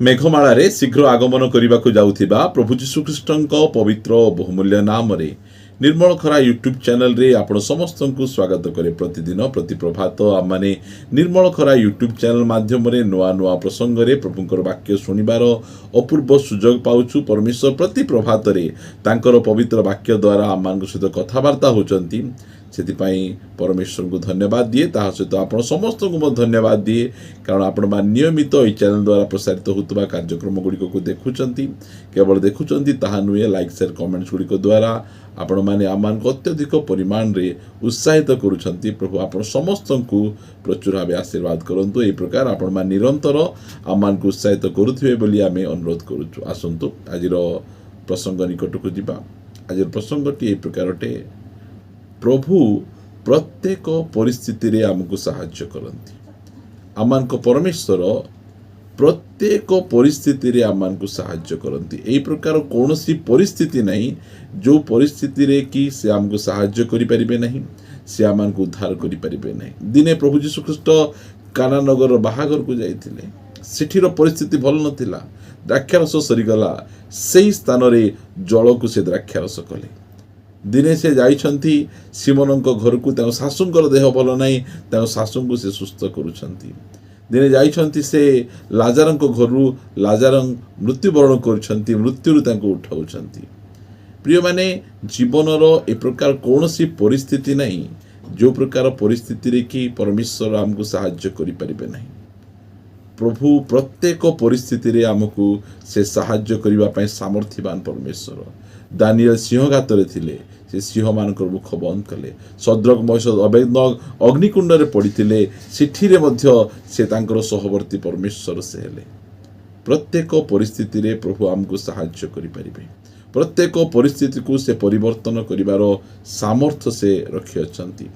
मेघमाळारे शीघ्र आगमन करने जाउथिबा प्रभु जीशुख्रीष्टଙ୍କ पवित्र और बहुमूल्य नाम रे निर्मल खरा यूट्यूब चैनल रे आपण समस्त को स्वागत करे। प्रतिदिन प्रति प्रभात आम माने निर्मल खरा यूट्यूब चैनल माध्यम रे नुआ नुआ प्रसंग रे प्रभुंकर वाक्य सुनिबार अपूर्व सुजोग पाउछु। परमेश्वर प्रति प्रभात रे तांकर पवित्र वाक्य द्वारा आम मान सहित कथबार्ता होचंती। सेतिपाई परमेश्वर को धन्यवाद दिए। ता सहित आपण समस्त को धन्यवाद दिए, कारण आपण मान नियमित ई चैनल द्वारा प्रसारित होतबा कार्यक्रम गुड़िक को देखुचंती। केवल देखुचंती ताहा नुए लाइक शेयर कमेंट्स गुड़िक द्वारा आपण माने आमान को अत्यधिक परिमाण रे उत्साहित करूछंती। प्रभु आपण समस्त को प्रचुर भाव आशीर्वाद करंतु। ए प्रकार आपण मान निरंतर आमान को उत्साहित करूथिबे बोली आमे अनुरोध करूछु। आसंतु आजिर प्रसंग निकट को जिबा। आजिर प्रसंगटी ए प्रकारटे, प्रभु प्रत्येक परिस्थिति रे आमको साहाय्य करती। आमान को परमेश्वर प्रत्येक परिस्थिति रे आमान को साहाय्य करती। एई प्रकार कौनसी परिस्थिति नहीं जो परिस्थिति रे कि से आमको साहाय्य करि परिबे नहीं, से आमान को उद्धार करि परिबे नहीं। दिने प्रभु जीशु ख्रीष्ट काना नगर बाहागर को जाइथिले। सेठीर परिस्थिति भल नथिला, द्राक्षारस सरीगला। सेई स्थान रे जल को से द्राक्षारस कले। दिने से जाइछंती सिमोनक घर को, तांको सासुंकर देह भल नहीं, तांको सासु को से सुस्थ करूछंती। दिने जाइछंती से लाजारक घर, लाजार मृत्युवरण करूछंती, मृत्यु तांको उठाउछंती। प्रिय माने जीवनर ए प्रकार कौनसी परिस्थिति नहीं जो प्रकार परिस्थिति रे कि परमेश्वर आमको साहाय्य करि परिबे नहीं। प्रभु प्रत्येक परिस्थिति रे आमको से साहाय्य करिबा पय सामर्थ्यवान परमेश्वर। दानियल सिंहघात रे थिले, से सिंह मानकर मुख बंद कले। सद्रक मयसद अबेदनगो अग्निकुंड रे पड़िथिले, सेठीरे मध्य से तांकर सहवर्ती परमेश्वर से हेले। प्रत्येक परिस्थिति रे प्रभु आमको साहाय्य करि परिबे। प्रत्येक परिस्थिति को से परिवर्तन करिवार सामर्थ्य से रखि अछंती।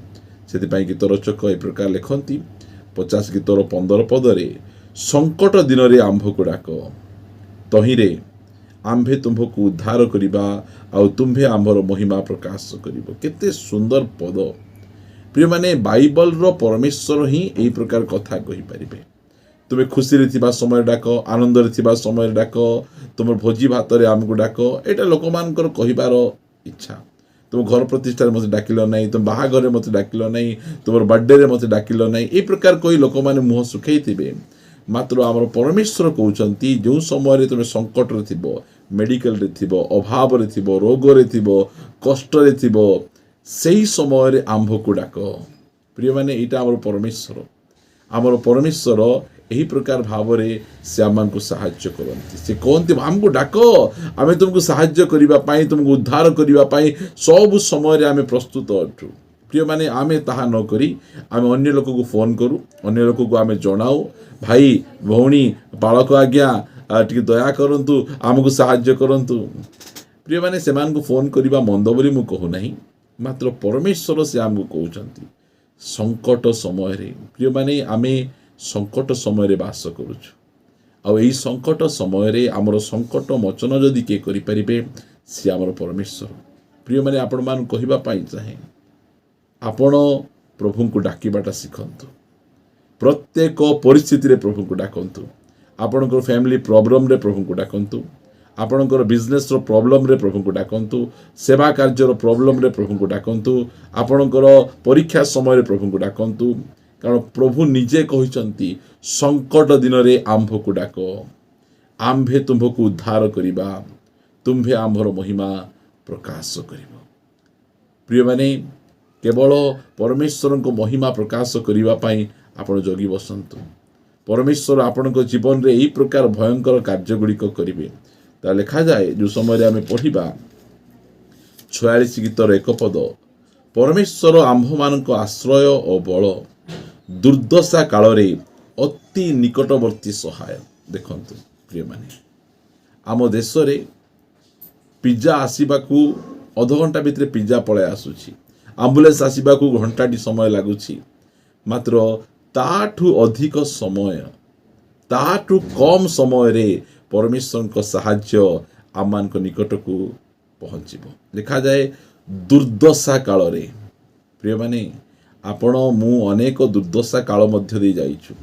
सेतिपाई गीत रचक ए प्रकार लेखंती 50 गीतर 15 पदरे, संकट दिन रे आंभ को डाक, तहिरे आंभे तुम्भको उद्धार करिबा, आउ तुम्भे आंभर महिमा प्रकाश करिबो। केते सुंदर पद। प्रिय माने बाइबल रो परमेश्वर ही एई प्रकार कथा कहि परिबे। तुमे खुशी रे थिबा समय डाक, आनंद रे थिबा समय डाक, तुमर भोजी भात रे आमको डाक। एटा लोक मानकर कहिबार इच्छा। तुम घर प्रतिष्ठा मते डाकिलो नहीं, तुम बाहाघर मते डाकिलो नहीं, तुमर बर्थडे रे मते डाकिलो नहीं। ए प्रकार कोई लोक माने मुह सुखै थिबे। मात्र आमर परमेश्वर कहउचंती, जो समय रे तुमे संकट रे थिबो, मेडिकल रे थिबो, अभाव रे थिबो, रोग रे थिबो, कष्ट रे थिबो, सेही समय रे आंभ को डाक। प्रिय माने एटा आमर परमेश्वर। आमर परमेश्वर एही प्रकार भाव रे से आमान को साहाय्य करती। से कहते आमको डाक, आमे तुमको साहाय्य करिबा पाई, तुमको उद्धार करिबा पाई सब समय रे आमे प्रस्तुत अछु। प्रिय माने आमे ताहा न करी आमे अन्य लोक को फोन करू, अन्य लोक को आमे जणाऊ, भाई भौणी बालक आज्ञा टिके दया करंतु, आमको साहाय्य करंतु। प्रिय माने सेमान को फोन करिबा मंद बोली मु कहू नहीं, मात्र परमेश्वर से आमको कहउचंती संकट समय रे। प्रिय माने आमे संकट समय रे वास करूछु, आ एई संकट समय रे हमर संकट मोचन जदि के करि परिबे से हमर परमेश्वर। प्रिय माने आपण मान कहिबा पाई चाहे, आपण प्रभु को डाकिबाटा सिखंतु। प्रत्येक परिस्थिति रे प्रभु को डाकंतु। आपणकर फैमिली प्रॉब्लम रे प्रभु को डाकंतु। आपणकर बिजनेस रो प्रॉब्लम रे प्रभु को डाकंतु। सेवा कार्य रो प्रॉब्लम रे प्रभु को डाकंतु। आपणकर परीक्षा समय रे प्रभु को डाकंतु। कारण प्रभु निजे कहिचंती, संकट दिन रे आंभ को डाक, आंभे तुम्भको उद्धार करिबा, तुम्भे आंभर महिमा प्रकाश करिबो। प्रिय माने केवल परमेश्वर को महिमा प्रकाश करिबा पाई आपण जगी बसंतु। परमेश्वर आपण को जीवन रे एई प्रकार भयंकर कार्य गुड़िक करिवे। ता लिखा जाए, जो समय रे आमे पढ़िबा 46 गीतर 1 पद, परमेश्वर आंभ मानक आश्रय और बल, दुर्दशा काल रे अति निकटवर्ती सहाय। देखंतु प्रिय माने, आम देश रे पिज्जा आसीबाकू अध घंटा भितर पिज्जा पळे आसुची, एम्बुलेंस आसीबाकू घंटाटी समय लागुची। मात्र ताठू अधिक समय, ताठू कम समय रे परमेश्वर को साहाय्य आमान को निकट को पहुँचबो। लिखा जाए दुर्दशा काल रे। प्रिय माने आपण मु अनेक दुर्दशा काल मध्य दे जाइछु।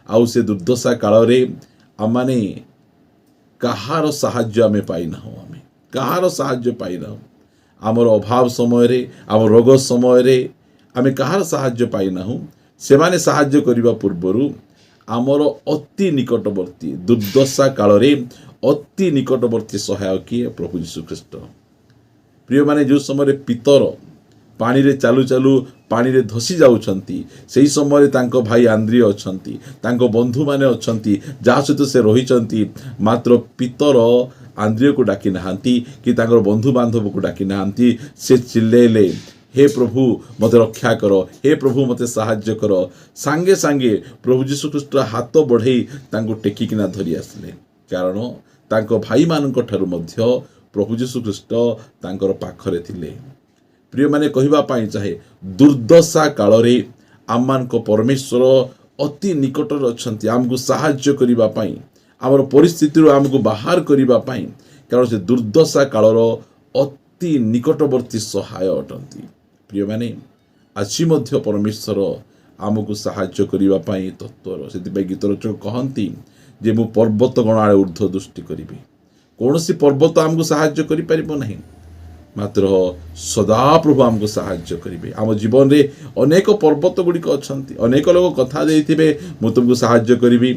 आउ से दुर्दशा काल रे आमाने କାହାର ସାହାଯ୍ୟ ଆମେ ପାଇନାହୁଁ। ଆମେ କାହାର ସାହାଯ୍ୟ ପାଇନାହୁଁ। ଆମର ଅଭାବ ସମୟରେ, ଆମ ରୋଗ ସମୟରେ ଆମେ କାହାର ସାହାଯ୍ୟ ପାଇନାହୁଁ। ସେମାନେ ସାହାଯ୍ୟ କରିବା ପୂର୍ବରୁ ଆମର ଅତି ନିକଟବର୍ତ୍ତୀ ଦୁର୍ଦ୍ଦଶା କାଳରେ ଅତି ନିକଟବର୍ତ୍ତୀ ସହାୟ କିଏ? ପ୍ରଭୁ ଯୀଶୁଖ୍ରୀଷ୍ଟ। ପ୍ରିୟମାନେ, ଯେଉଁ ସମୟରେ ପିତର ପାଣିରେ ଚାଲୁ ଚାଲୁ ପାଣିରେ ଧସି ଯାଉଛନ୍ତି, ସେହି ସମୟରେ ତାଙ୍କ ଭାଇ ଆନ୍ଦ୍ରିୟ ଅଛନ୍ତି, ତାଙ୍କ ବନ୍ଧୁମାନେ ଅଛନ୍ତି, ଯାହା ସହିତ ସେ ରହିଛନ୍ତି। ମାତ୍ର ପିତର ଆନ୍ଦ୍ରିୟକୁ ଡାକି ନାହାନ୍ତି କି ତାଙ୍କର ବନ୍ଧୁବାନ୍ଧବକୁ ଡାକି ନାହାନ୍ତି। ସେ ଚିଲ୍ଲେଇଲେ, ହେ ପ୍ରଭୁ ମୋତେ ରକ୍ଷା କର, ହେ ପ୍ରଭୁ ମୋତେ ସାହାଯ୍ୟ କର। ସାଙ୍ଗେ ସାଙ୍ଗେ ପ୍ରଭୁ ଯୀଶୁଖ୍ରୀଷ୍ଟ ହାତ ବଢ଼େଇ ତାଙ୍କୁ ଟେକିକିନା ଧରି ଆସିଲେ। କାରଣ ତାଙ୍କ ଭାଇମାନଙ୍କ ଠାରୁ ମଧ୍ୟ ପ୍ରଭୁ ଯୀଶୁଖ୍ରୀଷ୍ଟ ତାଙ୍କର ପାଖରେ ଥିଲେ। ପ୍ରିୟମାନେ, କହିବା ପାଇଁ ଚାହେଁ, ଦୁର୍ଦ୍ଦଶା କାଳରେ ଆମମାନଙ୍କ ପରମେଶ୍ୱର ଅତି ନିକଟରେ ଅଛନ୍ତି ଆମକୁ ସାହାଯ୍ୟ କରିବା ପାଇଁ, ଆମର ପରିସ୍ଥିତିରୁ ଆମକୁ ବାହାର କରିବା ପାଇଁ। କାରଣ ସେ ଦୁର୍ଦ୍ଦଶା କାଳର ଅତି ନିକଟବର୍ତ୍ତୀ ସହାୟ ଅଟନ୍ତି। ପ୍ରିୟମାନେ, ଆଜି ମଧ୍ୟ ପରମେଶ୍ୱର ଆମକୁ ସାହାଯ୍ୟ କରିବା ପାଇଁ ତତ୍ପର। ସେଥିପାଇଁ ଗୀତରଚକ କହନ୍ତି ଯେ ମୁଁ ପର୍ବତଗଣ ଆଡ଼େ ଉର୍ଦ୍ଧ୍ୱ ଦୃଷ୍ଟି କରିବି। କୌଣସି ପର୍ବତ ଆମକୁ ସାହାଯ୍ୟ କରିପାରିବ ନାହିଁ, ମାତ୍ର ସଦାପ୍ରଭୁ ଆମକୁ ସାହାଯ୍ୟ କରିବେ। ଆମ ଜୀବନରେ ଅନେକ ପର୍ବତ ଗୁଡ଼ିକ ଅଛନ୍ତି। ଅନେକ ଲୋକ କଥା ଦେଇଥିବେ, ମୁଁ ତୁମକୁ ସାହାଯ୍ୟ କରିବି,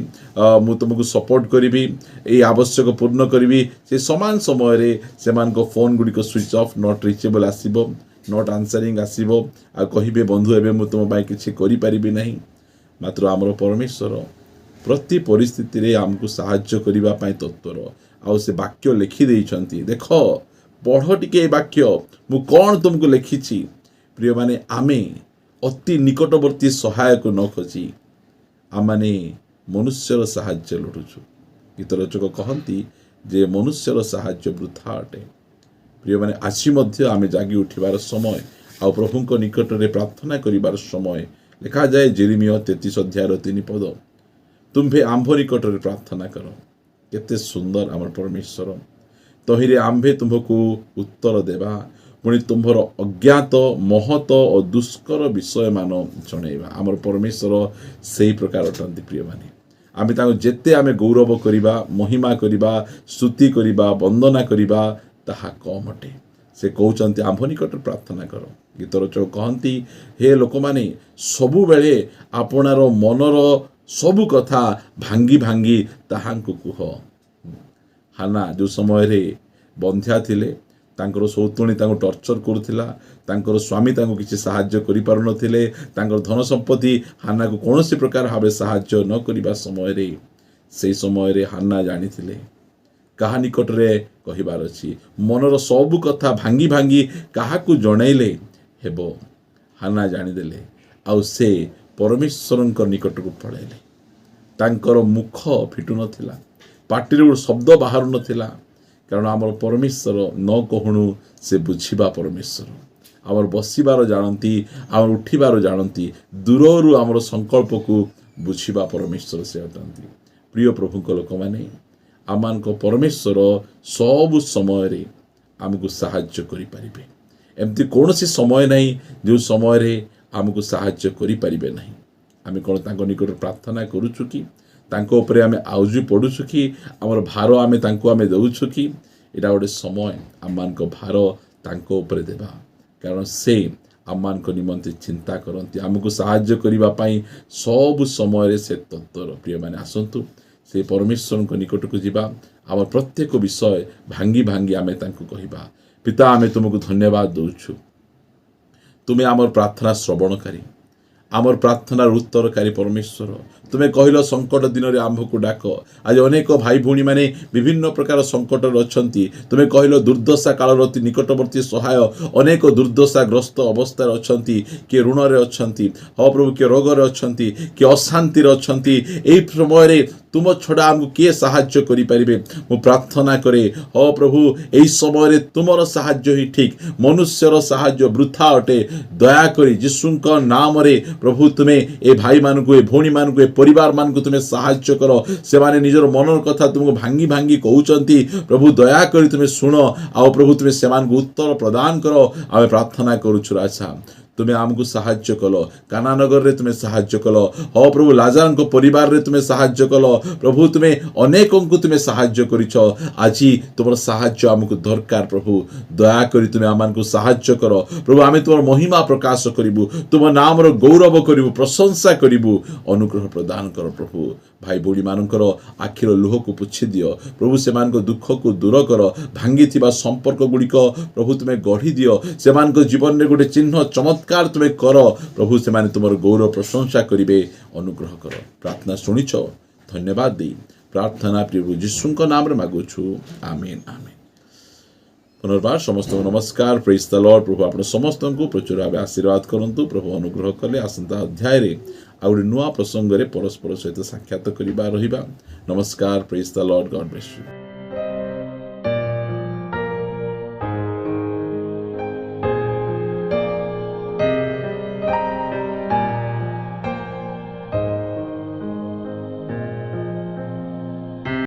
ମୁଁ ତୁମକୁ ସପୋର୍ଟ କରିବି, ଏଇ ଆବଶ୍ୟକ ପୂର୍ଣ୍ଣ କରିବି। ସେ ସମାନ ସମୟରେ ସେମାନଙ୍କ ଫୋନ୍ ଗୁଡ଼ିକ ସୁଇଚ୍ ଅଫ୍, ନଟ୍ ରିଚେବଲ୍ ଆସିବ, ନଟ୍ ଆନ୍ସରିଂ ଆସିବ, ଆଉ କହିବେ ବନ୍ଧୁ ଏବେ ମୁଁ ତୁମ ପାଇଁ କିଛି କରିପାରିବି ନାହିଁ। ମାତ୍ର ଆମର ପରମେଶ୍ୱର ପ୍ରତି ପରିସ୍ଥିତିରେ ଆମକୁ ସାହାଯ୍ୟ କରିବା ପାଇଁ ତତ୍ପର। ଆଉ ସେ ବାକ୍ୟ ଲେଖିଦେଇଛନ୍ତି। ଦେଖ, ପଢ଼ ଟିକେ ଏ ବାକ୍ୟ, ମୁଁ କ'ଣ ତୁମକୁ ଲେଖିଛି। ପ୍ରିୟମାନେ, ଆମେ ଅତି ନିକଟବର୍ତ୍ତୀ ସହାୟକ ନ ଖୋଜି ଆମମାନେ ମନୁଷ୍ୟର ସାହାଯ୍ୟ ଲୋଡ଼ୁଛୁ। ଗୀତରଚକ କହନ୍ତି ଯେ ମନୁଷ୍ୟର ସାହାଯ୍ୟ ବୃଥା ଅଟେ। ପ୍ରିୟମାନେ, ଆଜି ମଧ୍ୟ ଆମେ ଜାଗି ଉଠିବାର ସମୟ, ଆଉ ପ୍ରଭୁଙ୍କ ନିକଟରେ ପ୍ରାର୍ଥନା କରିବାର ସମୟ। ଲେଖାଯାଏ ଯେରେମିୟା 33 ଅଧ୍ୟାୟର 3 ପଦ, ତୁମ୍ଭେ ଆମ୍ଭ ନିକଟରେ ପ୍ରାର୍ଥନା କର। କେତେ ସୁନ୍ଦର ଆମର ପରମେଶ୍ୱର। ତହିଁରେ ଆମ୍ଭେ ତୁମ୍ଭକୁ ଉତ୍ତର ଦେବା, ପୁଣି ତୁମ୍ଭର ଅଜ୍ଞାତ ମହତ ଓ ଦୁଷ୍କର ବିଷୟମାନ ଜଣାଇବା। ଆମର ପରମେଶ୍ୱର ସେହି ପ୍ରକାର ଅଟନ୍ତି। ପ୍ରିୟମାନେ, ଆମେ ତାଙ୍କୁ ଯେତେ ଆମେ ଗୌରବ କରିବା, ମହିମା କରିବା, ସ୍ତୁତି କରିବା, ବନ୍ଦନା କରିବା, ତାହା କମ୍ ଅଟେ। ସେ କହୁଛନ୍ତି ଆମ୍ଭ ନିକଟରେ ପ୍ରାର୍ଥନା କର। ଗୀତରଚକ କହନ୍ତି, ହେ ଲୋକମାନେ, ସବୁବେଳେ ଆପଣାର ମନର ସବୁ କଥା ଭାଙ୍ଗି ଭାଙ୍ଗି ତାହାଙ୍କୁ କୁହ। ହାନା ଯେଉଁ ସମୟରେ ବନ୍ଧ୍ୟା ଥିଲେ, ତାଙ୍କର ସୌତୁଣୀ ତାଙ୍କୁ ଟର୍ଚର କରୁଥିଲା, ତାଙ୍କର ସ୍ୱାମୀ ତାଙ୍କୁ କିଛି ସାହାଯ୍ୟ କରିପାରୁନଥିଲେ, ତାଙ୍କର ଧନ ସମ୍ପତ୍ତି ହାନାକୁ କୌଣସି ପ୍ରକାର ଭାବେ ସାହାଯ୍ୟ ନ କରିବା ସମୟରେ, ସେହି ସମୟରେ ହାନା ଜାଣିଥିଲେ କାହା ନିକଟରେ କହିବାର ଅଛି। ମନର ସବୁ କଥା ଭାଙ୍ଗି ଭାଙ୍ଗି କାହାକୁ ଜଣାଇଲେ ହେବ। ହାନା ଜାଣିଦେଲେ, ଆଉ ସେ ପରମେଶ୍ୱରଙ୍କ ନିକଟକୁ ପଳାଇଲେ। ତାଙ୍କର ମୁଖ ଫିଟୁ ନଥିଲା, ପାଟିରୁ ଶବ୍ଦ ବାହାରୁ ନଥିଲା, କାରଣ ଆମର ପରମେଶ୍ୱର ନ କହୁଣୁ ସେ ବୁଝିବା ପରମେଶ୍ୱର। ଆମର ବସିବାର ଜାଣନ୍ତି, ଆମର ଉଠିବାର ଜାଣନ୍ତି, ଦୂରରୁ ଆମର ସଂକଳ୍ପକୁ ବୁଝିବା ପରମେଶ୍ୱର ସେ ଅଟନ୍ତି। ପ୍ରିୟ ପ୍ରଭୁଙ୍କ ଲୋକମାନେ, ଆମମାନଙ୍କ ପରମେଶ୍ୱର ସବୁ ସମୟରେ ଆମକୁ ସାହାଯ୍ୟ କରିପାରିବେ। ଏମିତି କୌଣସି ସମୟ ନାହିଁ ଯେଉଁ ସମୟରେ ଆମକୁ ସାହାଯ୍ୟ କରିପାରିବେ ନାହିଁ। ଆମେ କ'ଣ ତାଙ୍କ ନିକଟରେ ପ୍ରାର୍ଥନା କରୁଛୁ କି? ତାଙ୍କ ଉପରେ ଆମେ ଆଉଜି ପଡ଼ୁଛୁ କି? ଆମର ଭାର ଆମେ ତାଙ୍କୁ ଦେଉଛୁ କି? ଏଇଟା ଗୋଟେ ସମୟ ଆମମାନଙ୍କ ଭାର ତାଙ୍କ ଉପରେ ଦେବା, କାରଣ ସେ ଆମମାନଙ୍କ ନିମନ୍ତେ ଚିନ୍ତା କରନ୍ତି, ଆମକୁ ସାହାଯ୍ୟ କରିବା ପାଇଁ ସବୁ ସମୟରେ ସେ ତତ୍ପର। ପ୍ରିୟମାନେ, ଆସନ୍ତୁ ସେ ପରମେଶ୍ୱରଙ୍କ ନିକଟକୁ ଯିବା। ଆମର ପ୍ରତ୍ୟେକ ବିଷୟ ଭାଙ୍ଗି ଭାଙ୍ଗି ଆମେ ତାଙ୍କୁ କହିବା, ପିତା ଆମେ ତୁମକୁ ଧନ୍ୟବାଦ ଦେଉଛୁ। ତୁମେ ଆମର ପ୍ରାର୍ଥନା ଶ୍ରବଣକାରୀ, ଆମର ପ୍ରାର୍ଥନାର ଉତ୍ତରକାରୀ ପରମେଶ୍ୱର। ତୁମେ କହିଲ ସଙ୍କଟ ଦିନରେ ଆମ୍ଭକୁ ଡାକ। ଆଜି ଅନେକ ଭାଇ ଭଉଣୀମାନେ ବିଭିନ୍ନ ପ୍ରକାର ସଙ୍କଟରେ ଅଛନ୍ତି। ତୁମେ କହିଲ ଦୁର୍ଦ୍ଦଶା କାଳର ଅତି ନିକଟବର୍ତ୍ତୀ ସହାୟ। ଅନେକ ଦୁର୍ଦ୍ଦଶାଗ୍ରସ୍ତ ଅବସ୍ଥାରେ ଅଛନ୍ତି, କିଏ ଋଣରେ ଅଛନ୍ତି, ହଁ ପ୍ରଭୁ, କିଏ ରୋଗରେ ଅଛନ୍ତି, କିଏ ଅଶାନ୍ତିରେ ଅଛନ୍ତି। ଏହି ସମୟରେ ତୁମ ଛଡ଼ା ଆମକୁ କିଏ ସାହାଯ୍ୟ କରିପାରିବେ? ମୁଁ ପ୍ରାର୍ଥନା କରେ, ହଁ ପ୍ରଭୁ, ଏହି ସମୟରେ ତୁମର ସାହାଯ୍ୟ ହିଁ ଠିକ୍। ମନୁଷ୍ୟର ସାହାଯ୍ୟ ବୃଥା ଅଟେ। ଦୟାକରି ଯୀଶୁଙ୍କ ନାମରେ ପ୍ରଭୁ ତୁମେ ଏ ଭାଇମାନଙ୍କୁ, ଏ ଭଉଣୀମାନଙ୍କୁ, ଏ ପରିବାରମାନଙ୍କୁ ତୁମେ ସାହାଯ୍ୟ କର। ସେମାନେ ନିଜର ମନର କଥା ତୁମକୁ ଭାଙ୍ଗି ଭାଙ୍ଗି କହୁଛନ୍ତି। ପ୍ରଭୁ ଦୟାକରି ତୁମେ ଶୁଣ, ଆଉ ପ୍ରଭୁ ତୁମେ ସେମାନଙ୍କୁ ଉତ୍ତର ପ୍ରଦାନ କର। ଆମେ ପ୍ରାର୍ଥନା କରୁଛୁ ରାଜା, तुम्हें आमको साहाय्य कल काना नगर रे तुम्हें साहाय्य कल हो प्रभु लाजार को परिवार रे तुम्हें साहाय्य कल प्रभु तुम्हें अनेकों को तुम्हें साहाय्य करिछ आज तुम साहाय्य आमको दरकार प्रभु दया करी तुम्हें आमको साहाय्य कर प्रभु आम तुम महिमा प्रकाश करूँ तुम नाम गौरव करूँ प्रशंसा करूँ अनुग्रह प्रदान कर प्रभु भाई भौणी मानकर आखिर लुह को पोछि दियो प्रभु से दुख को दूर कर भांगी संपर्क गुड़िक प्रभु तुम्हें गढ़ी दियो से जीवन में गोटे चिन्ह चमत्कार तुम्हें कर प्रभु से तुम गौरव प्रशंसा करेंगे अनुग्रह कर प्रार्थना शुणिछ धन्यवाद दे प्रार्थना प्रभु जीशु नाम रे मागुछु आमेन आमेन। पुनर्बार समस्त नमस्कार प्रेज द लॉर्ड प्रभु आपण समस्त को प्रचुर भाव आशीर्वाद करंतु प्रभु अनुग्रह कले आसंता अध्याय रे आ नुआ प्रसंग रे परस्पर सहित साक्षात करिबा रहिबा। नमस्कार praise the Lord God bless you.